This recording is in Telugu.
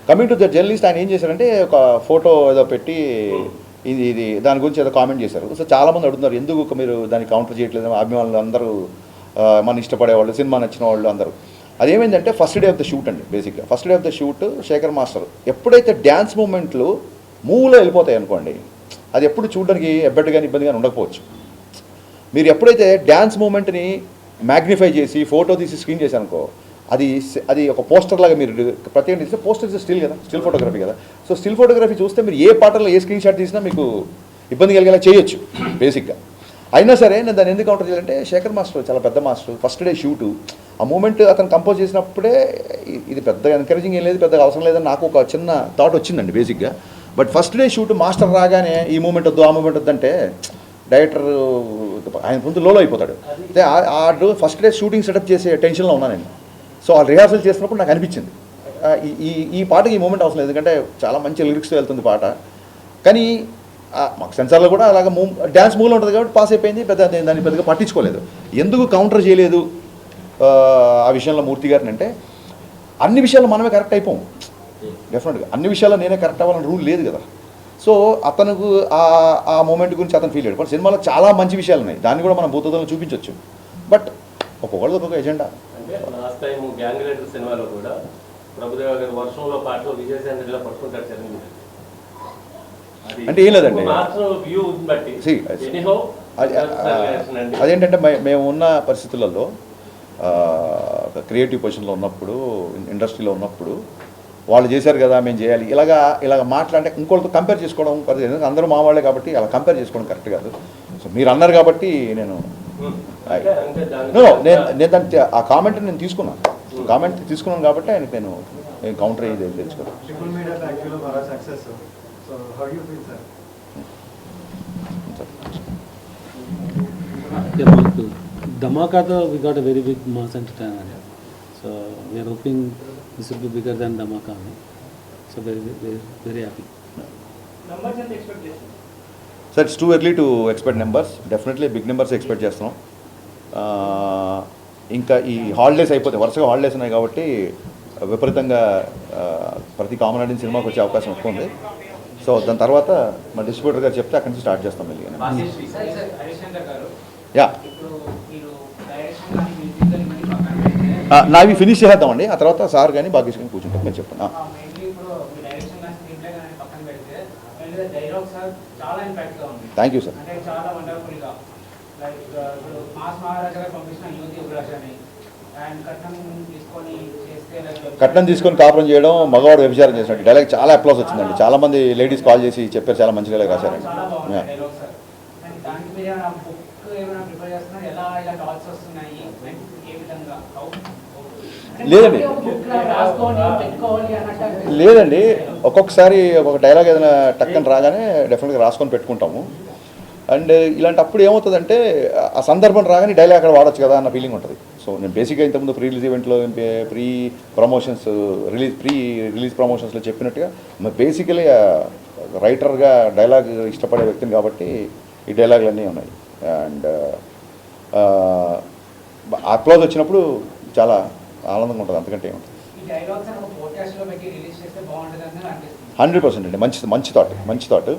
కమింగ్ టు ద జర్నలిస్ట్ ఆయన ఏం చేశారంటే ఒక ఫోటో ఏదో పెట్టి ఇది దాని గురించి ఏదో కామెంట్ చేశారు. సో చాలామంది అడుగుతున్నారు ఎందుకు మీరు దాన్ని కౌంటర్ చేయట్లేదు, అభిమానులు అందరూ మన ఇష్టపడేవాళ్ళు, సినిమా నచ్చిన వాళ్ళు అందరూ. అదేమైందంటే first day of the shoot అండి. బేసిక్గా first day of the shoot Shekhar master ఎప్పుడైతే డ్యాన్స్ మూమెంట్లు మూవ్లో వెళ్ళిపోతాయి అనుకోండి, అది ఎప్పుడు చూడడానికి ఎబ్బెట్టు కానీ ఇబ్బంది కానీ ఉండకపోవచ్చు. మీరు ఎప్పుడైతే డ్యాన్స్ మూమెంట్ని మ్యాగ్నిఫై చేసి ఫోటో తీసి స్క్రీన్ చేశారనుకో, అది ఒక పోస్టర్ లాగా మీరు ప్రత్యేకంగా తీస్తే పోస్టర్ స్టిల్ కదా, స్టిల్ ఫోటోగ్రఫీ కదా. సో స్టిల్ ఫోటోగ్రఫీ చూస్తే మీరు ఏ పాటలో ఏ స్క్రీన్ షాట్ తీసినా మీకు ఇబ్బంది కలిగేలా చేయొచ్చు బేసిక్గా. అయినా సరే నేను దాన్ని ఎందుకు కౌంటర్ చేయాలంటే శేఖర్ మాస్టర్ చాలా పెద్ద మాస్టర్. ఫస్ట్ డే షూటు ఆ మూమెంట్ అతను కంపోజ్ చేసినప్పుడే ఇది పెద్దగా ఎంకరేజింగ్ ఏం లేదు, పెద్దగా అవసరం లేదని నాకు ఒక చిన్న థాట్ వచ్చిందండి బేసిక్గా. But first day shoot master రాగానే ఈ మూమెంట్ వద్దు ఆ మూమెంట్ వద్దంటే డైరెక్టర్ ఆయన ముందు లోలో అయిపోతాడు. అయితే ఆ ఫస్ట్ డే షూటింగ్ సెటప్ చేసే టెన్షన్లో ఉన్నాను నేను. సో ఆ రిహార్సల్ చేసినప్పుడు నాకు అనిపించింది ఈ పాటకి ఈ మూమెంట్ అవసరం లేదు, ఎందుకంటే చాలా మంచి లిరిక్స్తో వెళ్తుంది పాట. కానీ మాకు సెన్సార్లో కూడా అలాగ డ్యాన్స్ మూవ్లో ఉంటుంది కాబట్టి పాస్ అయిపోయింది, దాన్ని పెద్దగా పట్టించుకోలేదు. ఎందుకు కౌంటర్ చేయలేదు ఆ విషయంలో మూర్తి గారిని అంటే, అన్ని విషయాల్లో మనమే కరెక్ట్ అయిపోం. డెఫినెట్గా అన్ని విషయాల్లో నేనే కరెక్ట్ అవ్వాలని రూల్ లేదు కదా. సో అతనుకు ఆ మూమెంట్ గురించి అతను ఫీల్ అయ్యాడు. బట్ సినిమాలో చాలా మంచి విషయాలు ఉన్నాయి, దాన్ని కూడా మనం భూతోదంలో చూపించవచ్చు. బట్ ఒక్కొక్కళ్ళది ఒక్కొక్క agenda. Last time gang leader సినిమాలో కూడా ప్రభుదేవ గారు వర్షంలో పాటలో విజయశాంతిలో పట్టుకుంటారు చరణ్. అంటే ఏం లేదండి, అదేంటంటే మేము ఉన్న పరిస్థితులలో క్రియేటివ్ పొజిషన్లో ఉన్నప్పుడు, ఇండస్ట్రీలో ఉన్నప్పుడు వాళ్ళు చేశారు కదా మేము చేయాలి ఇలాగ మాట్లాడే ఇంకోళ్ళతో కంపేర్ చేసుకోవడం ఎందుకంటే అందరూ మా వాళ్ళే కాబట్టి అలా కంపేర్ చేసుకోవడం కరెక్ట్ కాదు. సో మీరు అన్నారు కాబట్టి నేను దాన్ని ఆ కామెంట్ నేను తీసుకున్నాను కాబట్టి ఆయనకు నేను కౌంటర్ అయ్యేది తెలుసుకోవాలి. Dhamaka, we got a very big mass entertainment. So we are hoping this will be bigger than Dhamaka. So very happy. Numbers and expectations. So it's too early to expect numbers. Definitely big numbers expect చేస్తున్నాం. ఇంకా ఈ హాలిడేస్ అయిపోతే వరుసగా హాలిడేస్ ఉన్నాయి కాబట్టి విపరీతంగా ప్రతి కామన్ ఆడియన్స్ సినిమాకి వచ్చే అవకాశం ఎక్కువ ఉంది. సో దాని తర్వాత మా డిస్ట్రిబ్యూటర్ గారు చెప్తే అక్కడి నుంచి స్టార్ట్ చేస్తాం మళ్ళీ. యా నావి ఫినిష్ చేద్దామండి, ఆ తర్వాత సార్ కానీ భాగ్యశ్రీ కానీ కూర్చుంటాం. నేను చెప్పండి. Thank you sir. కట్నం తీసుకొని కాపురం చేయడం మగవాడు వ్యభిచారం చేసినట్టు డైలాగ్ చాలా అప్లాస్ వచ్చిందండి. చాలా మంది లేడీస్ కాల్ చేసి చెప్పారు, చాలా మంచి డైలాగ్ రాశారండి. లేదండి ఒక్కొక్కసారి ఒక్కొక్క డైలాగ్ ఏదైనా టక్కని రాగానే డెఫినెట్గా రాసుకొని పెట్టుకుంటాము. అండ్ ఇలాంటప్పుడు ఏమవుతుందంటే ఆ సందర్భం రాగానే డైలాగ్ అక్కడ వాడచ్చు కదా అన్న ఫీలింగ్ ఉంటుంది. సో నేను బేసిక్గా ఇంతకుముందు ప్రీ రిలీజ్ ఈవెంట్లో ప్రీ రిలీజ్ ప్రమోషన్స్లో చెప్పినట్టుగా బేసికలీ రైటర్గా డైలాగ్ ఇష్టపడే వ్యక్తిని కాబట్టి ఈ డైలాగులు అన్నీ ఉన్నాయి. అండ్ అప్లాజ్ వచ్చినప్పుడు చాలా ఆనందంగా ఉంటుంది, అంతకంటే ఏముంటుంది. 100% అండి. మంచి థాట్.